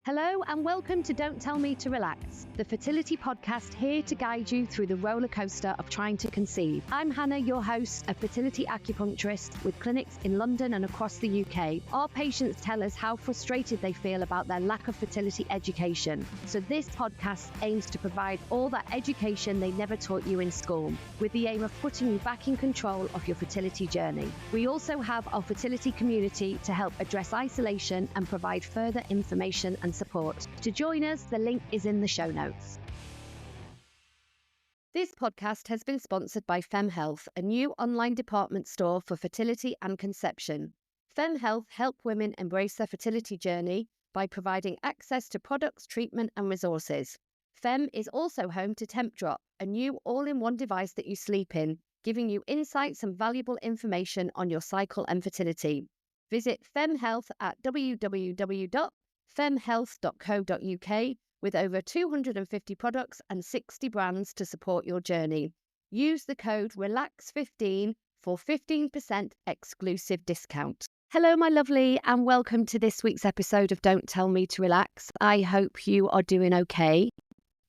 Hello and welcome to Don't Tell Me to Relax, the fertility podcast here to guide you through the roller coaster of trying to conceive. I'm Hannah, your host, a fertility acupuncturist with clinics in London and across the UK. Our patients tell us how frustrated they feel about their lack of fertility education. So this podcast aims to provide all that education they never taught you in school, with the aim of putting you back in control of your fertility journey. We also have our fertility community to help address isolation and provide further information and support. To join us, the link is in the show notes. This podcast has been sponsored by FemHealth, a new online department store for fertility and conception. FemHealth help women embrace their fertility journey by providing access to products, treatment and resources. Fem is also home to Temp Drop, a new all-in-one device that you sleep in, giving you insights and valuable information on your cycle and fertility. Visit FemHealth at www.femhealth.co.uk with over 250 products and 60 brands to support your journey. Use the code RELAX15 for 15% exclusive discount. Hello, my lovely, and welcome to this week's episode of Don't Tell Me to Relax. I hope you are doing okay.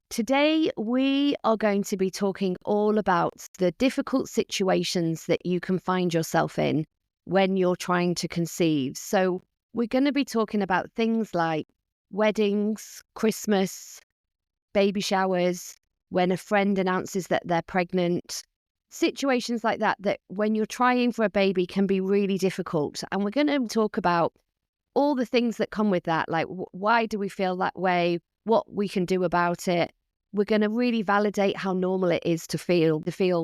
Today, we are going to be talking all about the difficult situations that you can find yourself in when you're trying to conceive. So we're going to be talking about things like weddings, Christmas, baby showers, when a friend announces that they're pregnant, situations like that, that when you're trying for a baby can be really difficult. And we're going to talk about all the things that come with that, like why do we feel that way, what we can do about it. We're going to really validate how normal it is to feel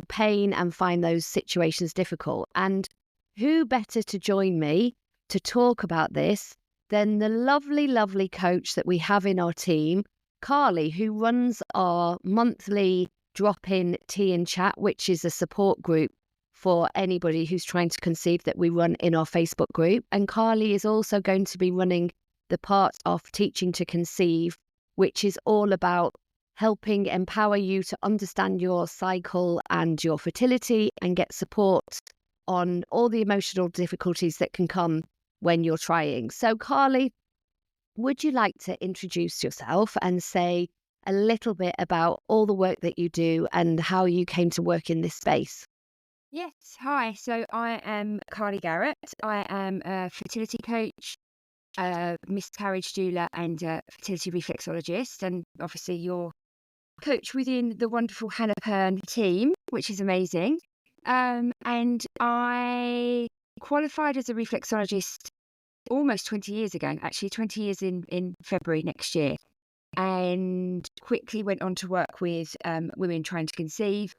pain and find those situations difficult. And who better to join me to talk about this than the lovely, lovely coach that we have in our team, Carly, who runs our monthly drop-in tea and chat, which is a support group for anybody who's trying to conceive that we run in our Facebook group. And Carly is also going to be running the part of Teaching to Conceive, which is all about helping empower you to understand your cycle and your fertility and get support on all the emotional difficulties that can come when you're trying. So Carly, would you like to introduce yourself and say a little bit about all the work that you do and how you came to work in this space? Yes, hi. So I am Carly Garrett. I am a fertility coach, a miscarriage doula and a fertility reflexologist, and obviously your coach within the wonderful Hannah Pern team, which is amazing. And I qualified as a reflexologist almost 20 years ago, actually 20 years in February next year, and quickly went on to work with women trying to conceive.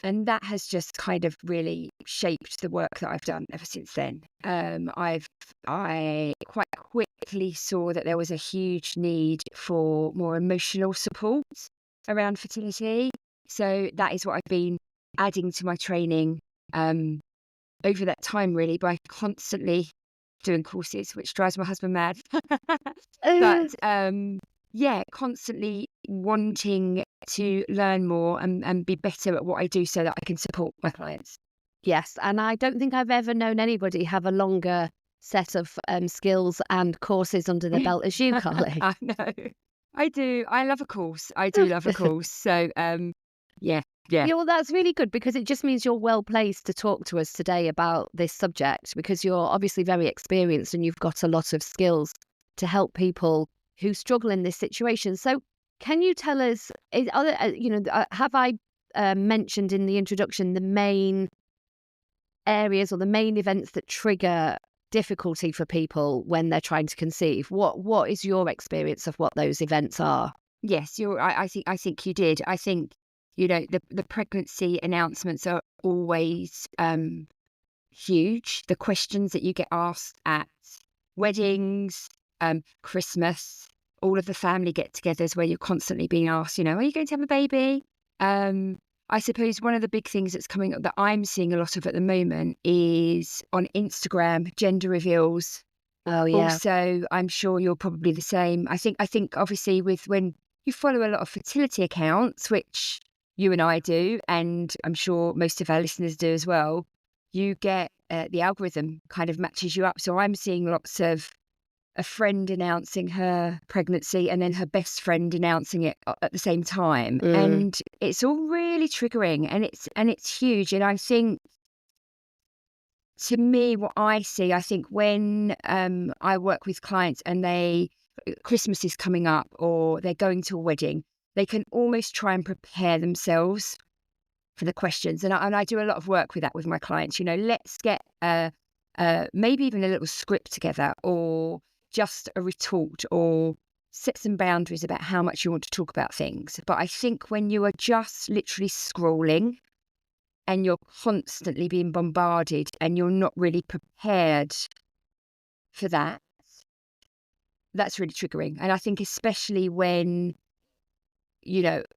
And that has just kind of really shaped the work that I've done ever since then. I quite quickly saw that there was a huge need for more emotional support around fertility. So that is what I've been adding to my training over that time, really, by constantly doing courses, which drives my husband mad. But constantly wanting to learn more and be better at what I do so that I can support my clients. Yes, and I don't think I've ever known anybody have a longer set of skills and courses under their belt as you, Carly. I know. I do. I love a course. I do love a course. So, yeah. Yeah, well, that's really good because it just means you're well placed to talk to us today about this subject because you're obviously very experienced and you've got a lot of skills to help people who struggle in this situation. So can you tell us, have I mentioned in the introduction the main areas or the main events that trigger difficulty for people when they're trying to conceive? What is your experience of what those events are? Yes, I think you did. I think, the pregnancy announcements are always huge. The questions that you get asked at weddings, Christmas, all of the family get-togethers where you're constantly being asked, are you going to have a baby? I suppose one of the big things that's coming up that I'm seeing a lot of at the moment is on Instagram, gender reveals. Oh, yeah. Also, I'm sure you're probably the same. I think obviously when you follow a lot of fertility accounts, which you and I do, and I'm sure most of our listeners do as well, you get the algorithm kind of matches you up. So I'm seeing lots of a friend announcing her pregnancy and then her best friend announcing it at the same time. And it's all really triggering, and it's huge. And I think, to me, what I see, I think when I work with clients and Christmas is coming up or they're going to a wedding, they can almost try and prepare themselves for the questions. And I do a lot of work with that with my clients. Let's get maybe even a little script together, or just a retort, or set some boundaries about how much you want to talk about things. But I think when you are just literally scrolling and you're constantly being bombarded and you're not really prepared for that, that's really triggering. And I think especially when,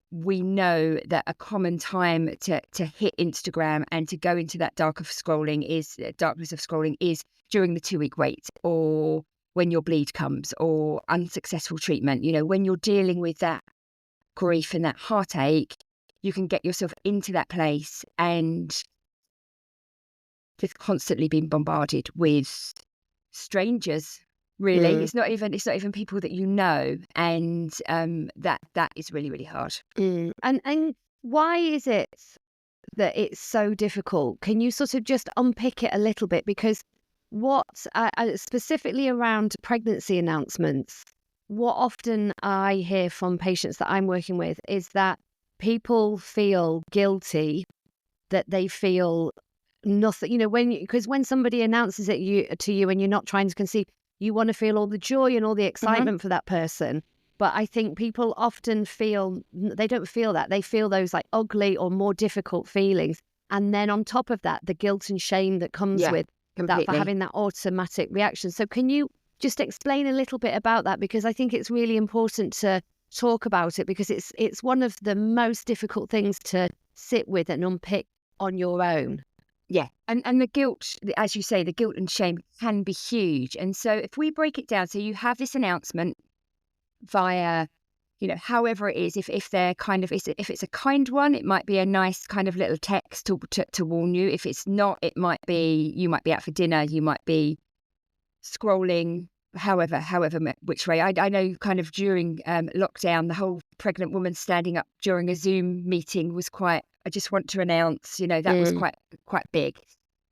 we know that a common time to hit Instagram and to go into that darkness of scrolling is during the 2-week wait, or when your bleed comes, or unsuccessful treatment. When you're dealing with that grief and that heartache, you can get yourself into that place and just constantly being bombarded with strangers. Really, it's not even people that you know, and that is really, really hard. And why is it that it's so difficult? Can you sort of just unpick it a little bit? Because what specifically around pregnancy announcements, what often I hear from patients that I'm working with is that people feel guilty, that they feel nothing. Because when somebody announces it to you and you're not trying to conceive, you want to feel all the joy and all the excitement for that person. But I think people often they don't feel that. They feel those like ugly or more difficult feelings. And then on top of that, the guilt and shame that comes with that for having that automatic reaction. So can you just explain a little bit about that? Because I think it's really important to talk about it, because it's one of the most difficult things to sit with and unpick on your own. Yeah. And the guilt, as you say, the guilt and shame can be huge. And so if we break it down, so you have this announcement via, however it is, if they're kind of, if it's a kind one, it might be a nice kind of little text to warn you. If it's not, it might be, you might be out for dinner, you might be scrolling, however which way. I know kind of during lockdown, the whole pregnant woman standing up during a Zoom meeting was quite, I just want to announce, that was quite big.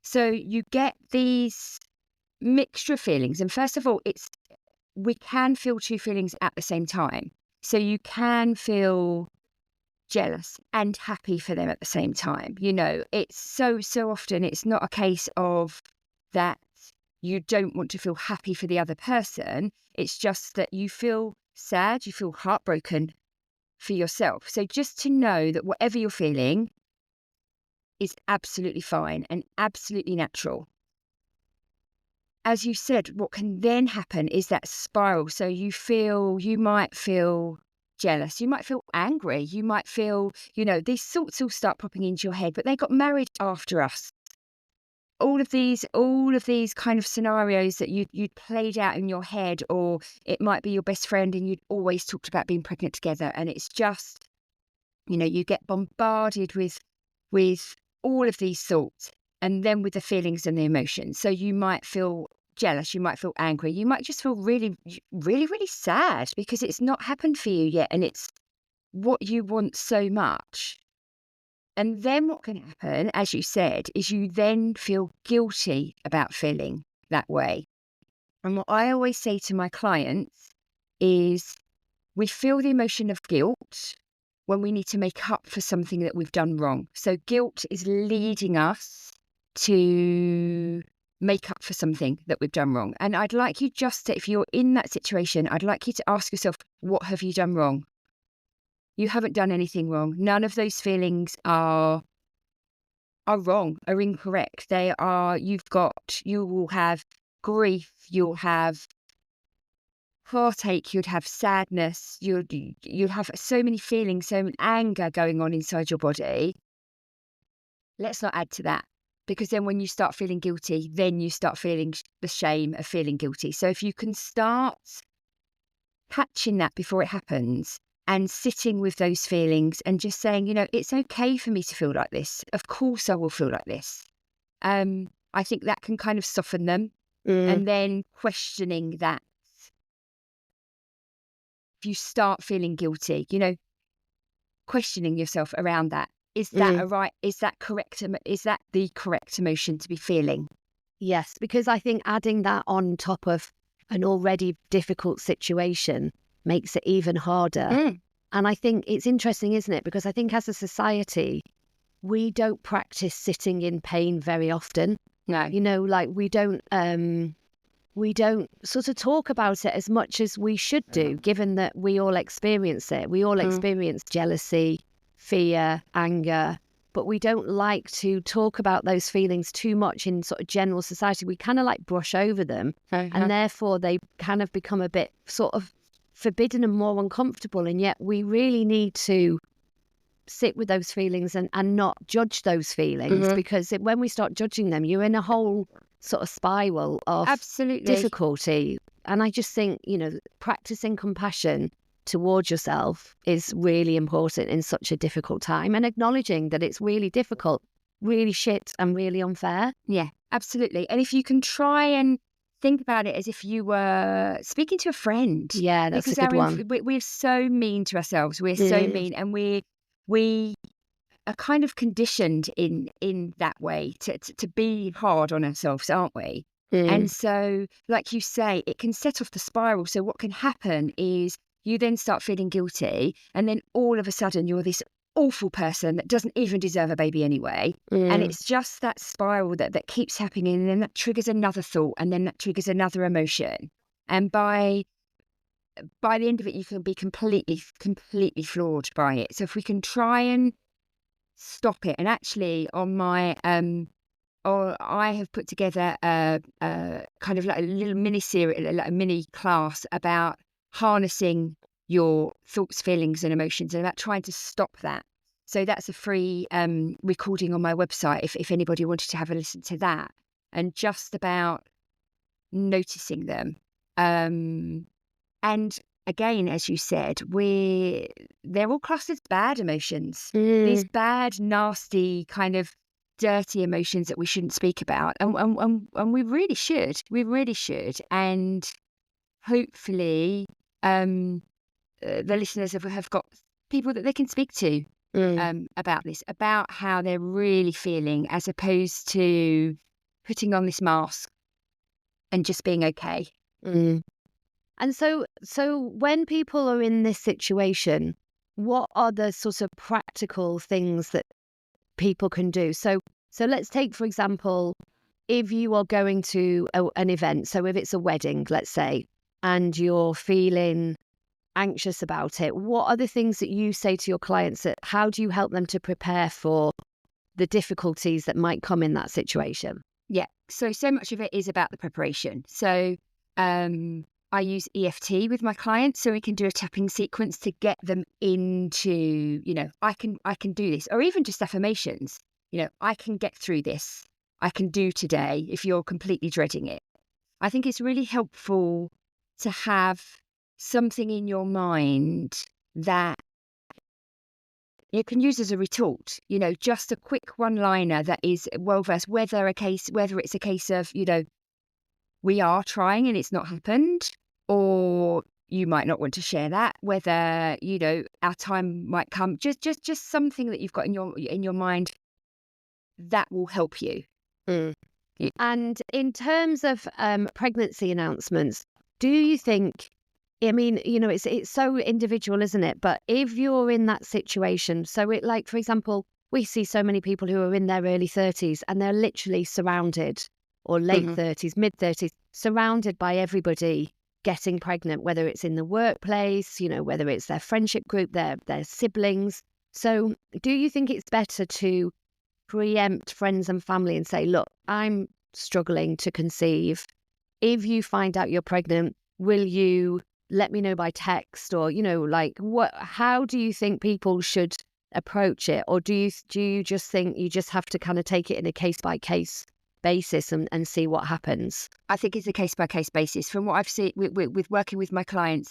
So you get these mixture of feelings. And first of all, we can feel two feelings at the same time. So you can feel jealous and happy for them at the same time. It's so often it's not a case of that you don't want to feel happy for the other person. It's just that you feel sad, you feel heartbroken for yourself. So just to know that whatever you're feeling is absolutely fine and absolutely natural. As you said, what can then happen is that spiral. So you might feel jealous, you might feel angry, you might feel, these thoughts all start popping into your head, but they got married after us. All of these kind of scenarios that you'd played out in your head, or it might be your best friend and you'd always talked about being pregnant together. And it's just, you get bombarded with all of these thoughts, and then with the feelings and the emotions. So you might feel jealous, you might feel angry, you might just feel really, really, really sad because it's not happened for you yet, and it's what you want so much. And then what can happen, as you said, is you then feel guilty about feeling that way. And what I always say to my clients is, we feel the emotion of guilt when we need to make up for something that we've done wrong. So guilt is leading us to make up for something that we've done wrong. And I'd like you if you're in that situation, I'd like you to ask yourself, what have you done wrong? You haven't done anything wrong. None of those feelings are wrong, are incorrect. You will have grief, you'll have heartache, you'd have sadness, you'd have so many feelings, so much anger going on inside your body. Let's not add to that, because then when you start feeling guilty, then you start feeling the shame of feeling guilty. So if you can start catching that before it happens and sitting with those feelings and just saying, it's okay for me to feel like this. Of course I will feel like this. I think that can kind of soften them. And then questioning that you start feeling guilty, questioning yourself around that. Is that is that correct? Is that the correct emotion to be feeling? Yes, because I think adding that on top of an already difficult situation makes it even harder. And I think it's interesting, isn't it? Because I think as a society, we don't practice sitting in pain very often. No. Like we don't sort of talk about it as much as we should do, given that we all experience it. We all experience jealousy, fear, anger, but we don't like to talk about those feelings too much in sort of general society. We kind of like brush over them, and therefore they kind of become a bit sort of forbidden and more uncomfortable. And yet we really need to sit with those feelings and not judge those feelings, because when we start judging them, you're in a whole sort of spiral of difficulty. And I just think, practicing compassion towards yourself is really important in such a difficult time, and acknowledging that it's really difficult, really shit and really unfair. Yeah, absolutely. And if you can try and think about it as if you were speaking to a friend. Yeah, that's a good one. We're so mean to ourselves. We're so mean, and we are kind of conditioned in that way to be hard on ourselves, aren't we? And so, like you say, it can set off the spiral. So what can happen is you then start feeling guilty, and then all of a sudden you're this awful person that doesn't even deserve a baby anyway. And it's just that spiral that keeps happening, and then that triggers another thought, and then that triggers another emotion. And by the end of it, you can be completely floored by it. So if we can try and stop it, and actually on my I have put together a kind of like a little mini series, like a mini class about harnessing your thoughts, feelings and emotions, and about trying to stop that. So that's a free recording on my website if anybody wanted to have a listen to that, and just about noticing them. And again, as you said, they're all classed as bad emotions. These bad, nasty, kind of dirty emotions that we shouldn't speak about, and we really should. We really should. And hopefully, the listeners have got people that they can speak to about this, about how they're really feeling, as opposed to putting on this mask and just being okay. And so when people are in this situation, what are the sort of practical things that people can do? So let's take, for example, if you are going to an event, so if it's a wedding, let's say, and you're feeling anxious about it, what are the things that you say to your clients? How do you help them to prepare for the difficulties that might come in that situation? Yeah, so much of it is about the preparation. So I use EFT with my clients, so we can do a tapping sequence to get them into, I can do this, or even just affirmations. I can get through this. I can do today, if you're completely dreading it. I think it's really helpful to have something in your mind that you can use as a retort, just a quick one-liner that is well-versed, whether it's a case of, we are trying and it's not happened, or you might not want to share that, whether, our time might come, just something that you've got in your mind that will help you. And in terms of pregnancy announcements, do you think, it's so individual, isn't it? But if you're in that situation, so like, for example, we see so many people who are in their early 30s and they're literally surrounded, or late 30s, mid 30s, surrounded by everybody getting pregnant, whether it's in the workplace, whether it's their friendship group, their siblings. So do you think it's better to preempt friends and family and say, look, I'm struggling to conceive. If you find out you're pregnant, will you let me know by text? Or, how do you think people should approach it? Or do you just think you just have to kind of take it in a case by case basis and see what happens? I think it's a case by case basis. From what I've seen with working with my clients,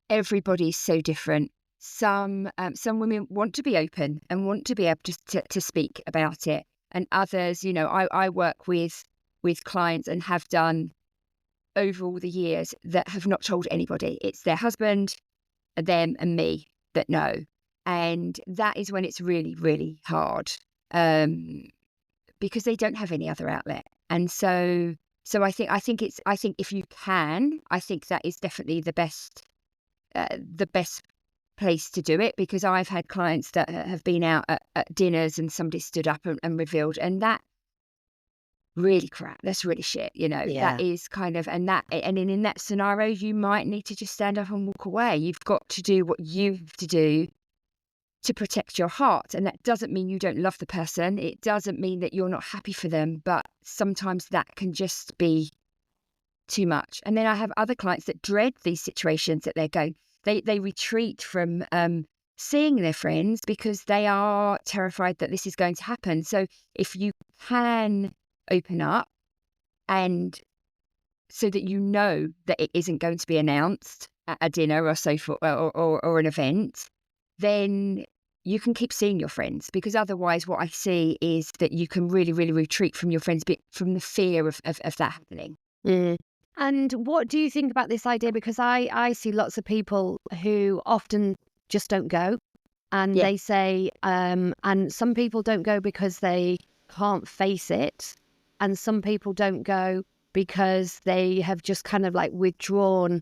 everybody's so different. Some women want to be open and want to be able to speak about it, and others, I work with clients and have done over all the years that have not told anybody. It's their husband, them and me that know. And that is when it's really, really hard, because they don't have any other outlet. And so I think if you can, I think that is definitely the best place to do it, because I've had clients that have been out at dinners and somebody stood up and revealed, and that really crap. That's really shit. Yeah. That is kind of, and in that scenario, you might need to just stand up and walk away. You've got to do what you have to do to protect your heart. And that doesn't mean you don't love the person. It doesn't mean that you're not happy for them, but sometimes that can just be too much. And then I have other clients that dread these situations that they're going, they retreat from seeing their friends because they are terrified that this is going to happen. So if you can open up, and so that you know that it isn't going to be announced at a dinner or so forth, or an event, then you can keep seeing your friends, because otherwise what I see is that you can really, really retreat from your friends from the fear of that happening. Mm. And what do you think about this idea? Because I see lots of people who often just don't go, and Yeah. they say, and some people don't go because they can't face it, and some people don't go because they have just kind of like withdrawn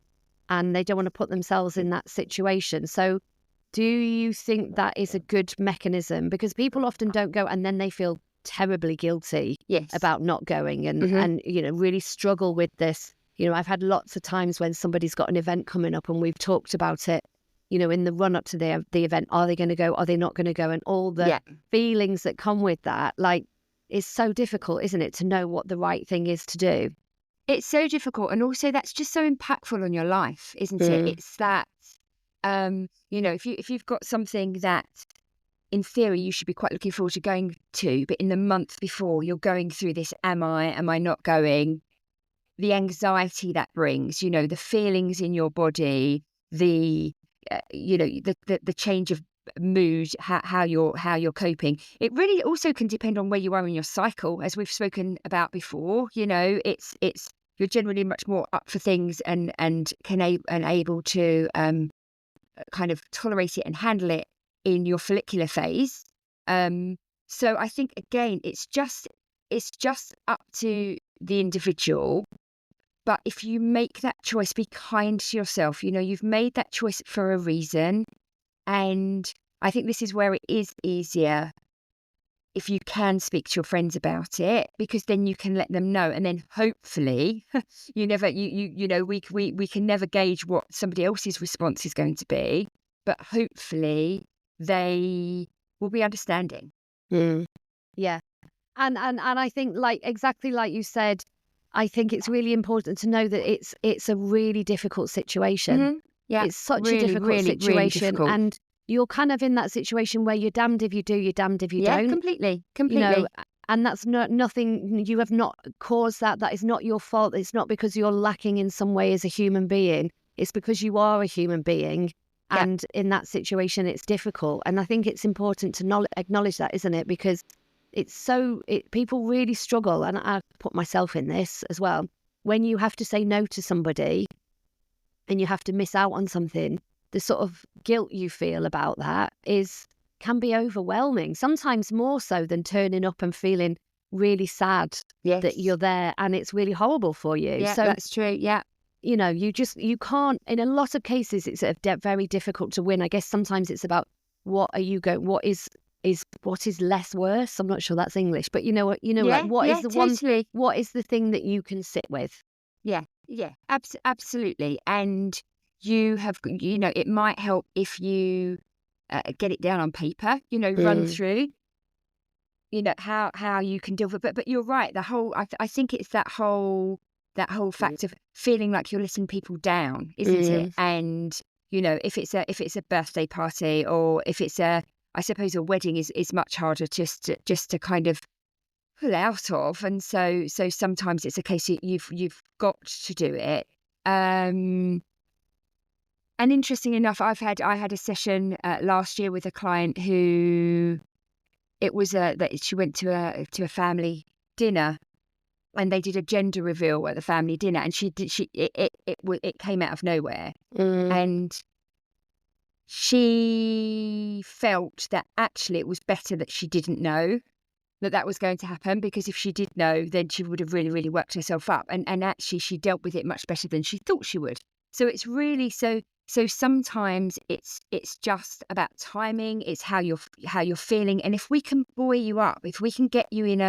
and they don't want to put themselves in that situation. So do you think that is a good mechanism? Because people often don't go and then they feel terribly guilty Yes. about not going, and Mhm. and really struggle with this. I've had lots of times when somebody's got an event coming up and we've talked about it, in the run up to the event. Are they going to go? Are they not going to go? And all the feelings that come with that, like, it's so difficult, isn't it, to know what the right thing is to do? It's so difficult, and also that's just so impactful on your life, isn't it? It's that, if you've got something that in theory you should be quite looking forward to going to, but in the month before you're going through this, am I not going? The anxiety that brings, the feelings in your body, the change of mood, how you're coping. It really also can depend on where you are in your cycle, as we've spoken about before. It's you're generally much more up for things and able to kind of tolerate it and handle it in your follicular phase. So I think, again, it's just up to the individual. But if you make that choice, be kind to yourself. You've made that choice for a reason. And I think this is where it is easier if you can speak to your friends about it, because then you can let them know. And then hopefully we can never gauge what somebody else's response is going to be, but hopefully they will be understanding. Yeah. And I think, like, exactly like you said, I think it's really important to know that it's a really difficult situation. Mm-hmm. Yeah, It's such really, a difficult really, really situation. difficult. And you're kind of in that situation where you're damned if you do, you're damned if you don't. Completely. And that's nothing, you have not caused that. That is not your fault. It's not because you're lacking in some way as a human being. It's because you are a human being. Yeah. And in that situation, it's difficult. And I think it's important to acknowledge that, isn't it? Because people really struggle, and I put myself in this as well. When you have to say no to somebody and you have to miss out on something, the sort of guilt you feel about that can be overwhelming, sometimes more so than turning up and feeling really sad that you're there, and it's really horrible for you. Yeah, So that's true. Yeah. You can't, in a lot of cases, it's very difficult to win. I guess sometimes it's about what is less worse. I'm not sure that's English, but what is the thing that you can sit with? Yeah, absolutely. And you have, it might help if you get it down on paper, run through, how you can deal with it. But you're right. I think it's that whole fact of feeling like you're letting people down, isn't it? And, if it's a birthday party, or if it's I suppose a wedding is much harder just to kind of pull out of, and so sometimes it's a case you've got to do it. And interesting enough, I had a session last year with a client who it was that she went to a family dinner, and they did a gender reveal at the family dinner, and it came out of nowhere, and she felt that actually it was better that she didn't know that was going to happen, because if she did know, then she would have really, really worked herself up. And actually she dealt with it much better than she thought she would. So it's really so sometimes it's just about timing, it's how you're feeling. And if we can buoy you up, if we can get you in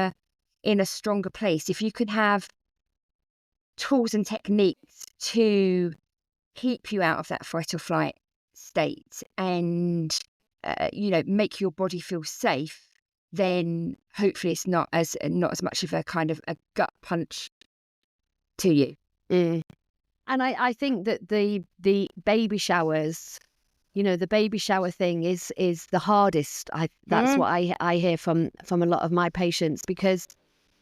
a stronger place, if you can have tools and techniques to keep you out of that fight or flight state and make your body feel safe, then hopefully it's not as much of a kind of a gut punch to you. And I think that the baby showers, the baby shower thing is the hardest. That's what I hear from a lot of my patients, because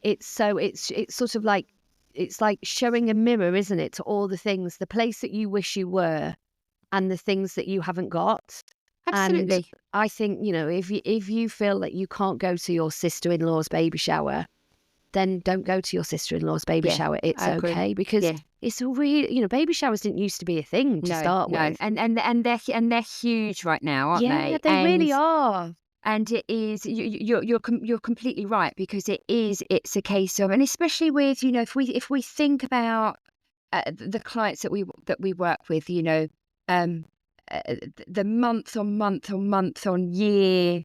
it's sort of like, it's like showing a mirror, isn't it, to all the things, the place that you wish you were and the things that you haven't got. Absolutely. And I think, if you feel that you can't go to your sister-in-law's baby shower, then don't go to your sister-in-law's baby shower. It's okay, because it's a really, baby showers didn't used to be a thing to start with. And they're huge right now, aren't they? Yeah, they really are. And it is, you're completely right, because it's a case of, and especially with, if we think about the clients that we work with, the month on year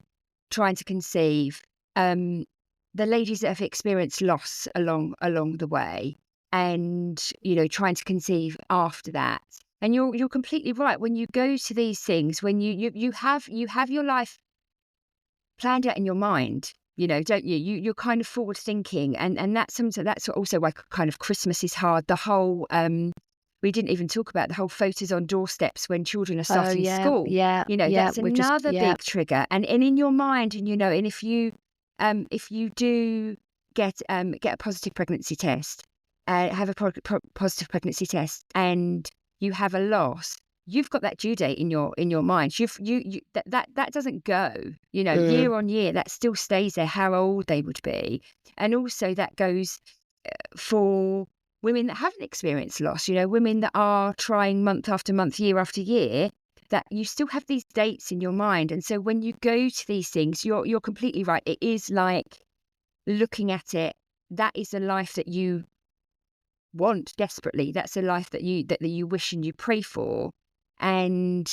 trying to conceive, the ladies that have experienced loss along the way, and trying to conceive after that. And you're completely right. When you go to these things, when you have your life planned out in your mind, don't you? You're kind of forward thinking, and that's also why kind of Christmas is hard. The whole we didn't even talk about the whole photos on doorsteps when children are starting school. That's another big trigger. And in your mind, and and if you do get a positive pregnancy test, have a positive pregnancy test, and you have a loss, you've got that due date in your mind. That doesn't go. Year on year, that still stays there, how old they would be. And also that goes for women that haven't experienced loss, women that are trying month after month, year after year, that you still have these dates in your mind. And so when you go to these things, you're completely right. It is like looking at it. That is a life that you want desperately. That's a life that you wish and you pray for. And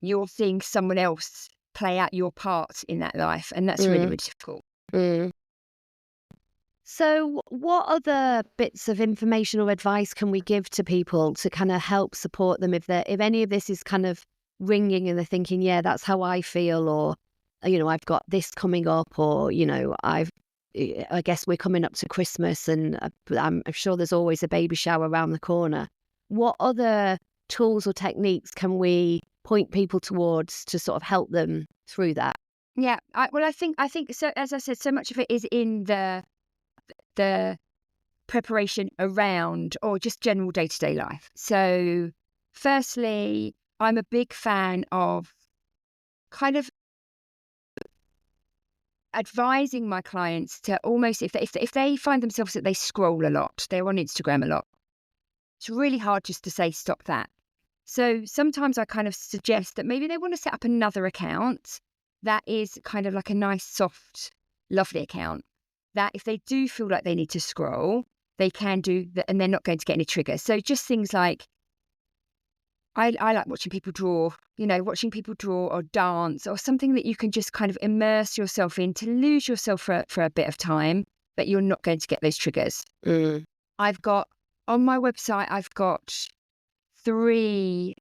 you're seeing someone else play out your part in that life. And that's really, really difficult. So what other bits of information or advice can we give to people to kind of help support them if any of this is kind of ringing and they're thinking, yeah, that's how I feel, or, I've got this coming up, or, I guess we're coming up to Christmas and I'm sure there's always a baby shower around the corner. What other tools or techniques can we point people towards to sort of help them through that? Yeah, I think so. As I said, so much of it is in the preparation around, or just general day-to-day life. So firstly, I'm a big fan of kind of advising my clients to almost, if they find themselves that they scroll a lot, they're on Instagram a lot, it's really hard just to say stop that. So sometimes I kind of suggest that maybe they want to set up another account that is kind of like a nice, soft, lovely account, that if they do feel like they need to scroll, they can do that, and they're not going to get any triggers. So just things like, I like watching people draw, or dance, or something that you can just kind of immerse yourself in, to lose yourself for a bit of time, but you're not going to get those triggers. I've got, on my website, I've got 3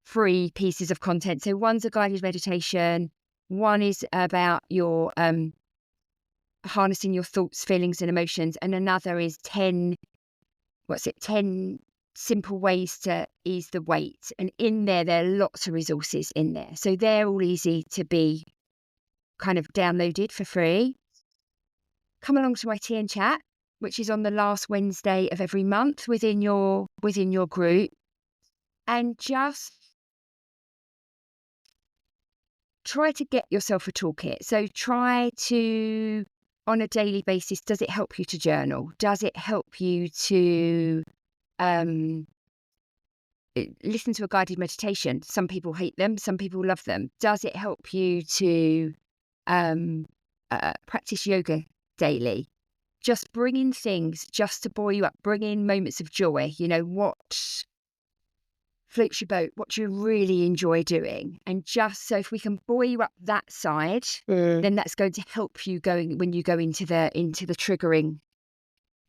free pieces of content. So one's a guided meditation, one is about your harnessing your thoughts, feelings and emotions, and another is 10 simple ways to ease the weight. And in there are lots of resources in there, so they're all easy to be kind of downloaded for free. Come along to my tea and chat, which is on the last Wednesday of every month within your group, and just try to get yourself a toolkit. So try to, on a daily basis, does it help you to journal? Does it help you to listen to a guided meditation. Some people hate them, some people love them. Does it help you to practice yoga daily? Just bring in things just to buoy you up, bring in moments of joy. What floats your boat, what do you really enjoy doing? And just so if we can buoy you up that side, then that's going to help you when you go into the triggering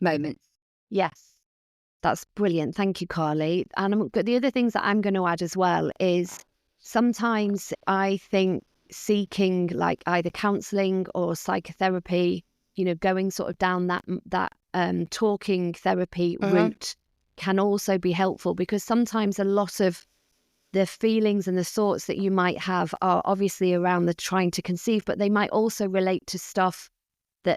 moments. Yes, that's brilliant. Thank you, Carly. And the other things that I'm going to add as well is sometimes I think seeking like either counselling or psychotherapy, going sort of down that talking therapy route can also be helpful, because sometimes a lot of the feelings and the thoughts that you might have are obviously around the trying to conceive, but they might also relate to stuff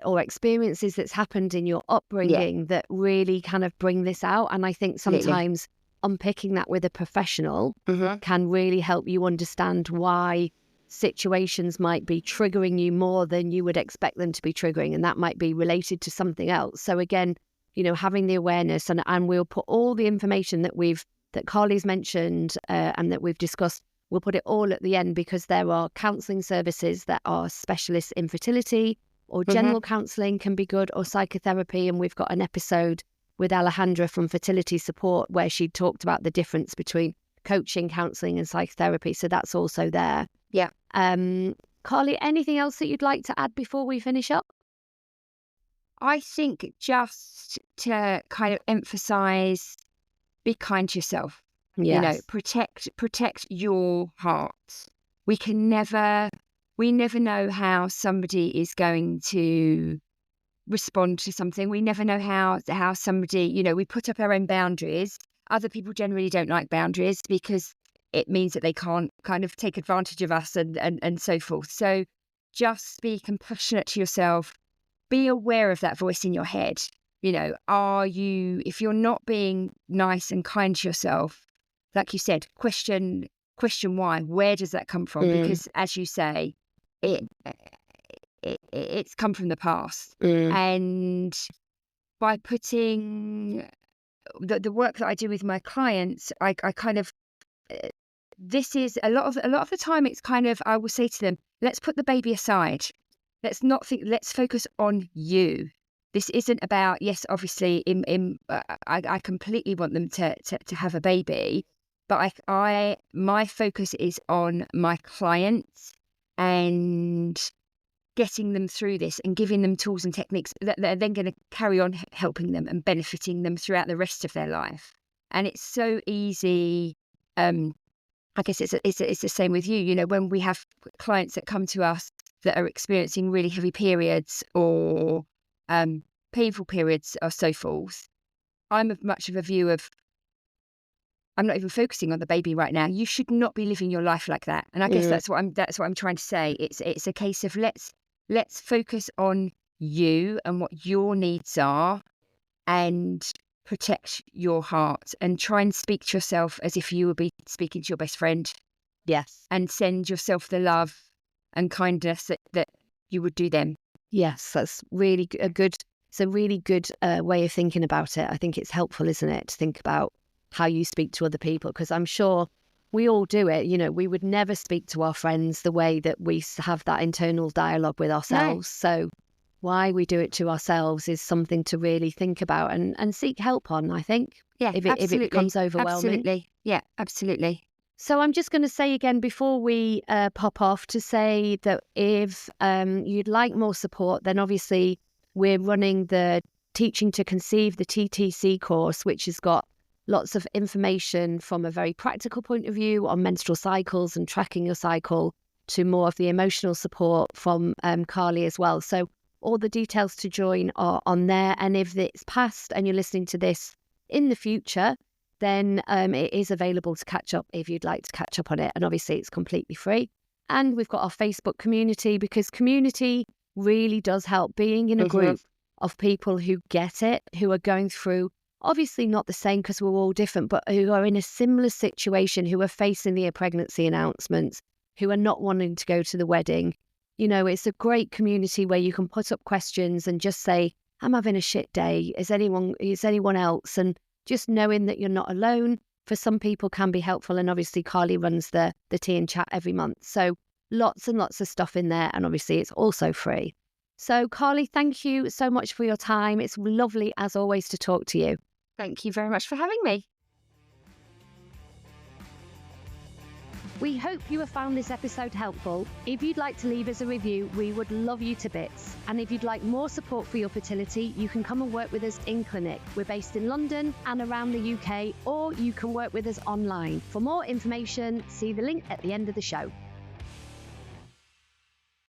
or experiences that's happened in your upbringing that really kind of bring this out. And I think sometimes unpicking that with a professional can really help you understand why situations might be triggering you more than you would expect them to be triggering, and that might be related to something else. So again, having the awareness, and we'll put all the information that Carly's mentioned and that we've discussed, we'll put it all at the end, because there are counselling services that are specialists in fertility, or general counselling can be good, or psychotherapy. And we've got an episode with Alejandra from Fertility Support where she talked about the difference between coaching, counselling and psychotherapy. So that's also there. Yeah. Carly, anything else that you'd like to add before we finish up? I think just to kind of emphasise, be kind to yourself. Yes. Protect your heart. We never know how somebody is going to respond to something. We never know how somebody, we put up our own boundaries. Other people generally don't like boundaries because it means that they can't kind of take advantage of us and so forth. So just be compassionate to yourself. Be aware of that voice in your head. If you're not being nice and kind to yourself, like you said, question why. Where does that come from? Because as you say, it's come from the past. And by putting the work that I do with my clients, I kind of, this is a lot of the time, it's kind of, I will say to them, let's put the baby aside. Let's not think, let's focus on you. This isn't about, yes, obviously I completely want them to have a baby, but my focus is on my clients and getting them through this and giving them tools and techniques that they're then going to carry on helping them and benefiting them throughout the rest of their life. And it's so easy. I guess it's the same with you. When we have clients that come to us that are experiencing really heavy periods or painful periods or so forth, I'm of much of a view of, I'm not even focusing on the baby right now. You should not be living your life like that. And I guess that's what I'm trying to say. It's a case of let's focus on you and what your needs are, and protect your heart, and try and speak to yourself as if you would be speaking to your best friend. Yes. And send yourself the love and kindness that you would do them. Yes, that's really it's a really good way of thinking about it. I think it's helpful, isn't it, to think about how you speak to other people, because I'm sure we all do it. We would never speak to our friends the way that we have that internal dialogue with ourselves. No. So why we do it to ourselves is something to really think about and seek help on, I think. Yeah, if it becomes overwhelming. Absolutely. Yeah, absolutely. So I'm just going to say again before we pop off, to say that if you'd like more support, then obviously we're running the Teaching to Conceive, the TTC course, which has got lots of information from a very practical point of view on menstrual cycles and tracking your cycle, to more of the emotional support from Carly as well. So all the details to join are on there. And if it's past and you're listening to this in the future, then it is available to catch up if you'd like to catch up on it. And obviously it's completely free. And we've got our Facebook community, because community really does help. Being in a group of people who get it, who are going through, obviously not the same because we're all different, but who are in a similar situation, who are facing the pregnancy announcements, who are not wanting to go to the wedding. It's a great community where you can put up questions and just say, I'm having a shit day. Is anyone else? And just knowing that you're not alone, for some people can be helpful. And obviously Carly runs the tea and chat every month. So lots and lots of stuff in there. And obviously it's also free. So Carly, thank you so much for your time. It's lovely as always to talk to you. Thank you very much for having me. We hope you have found this episode helpful. If you'd like to leave us a review, we would love you to bits. And if you'd like more support for your fertility, you can come and work with us in clinic. We're based in London and around the UK, or you can work with us online. For more information, see the link at the end of the show.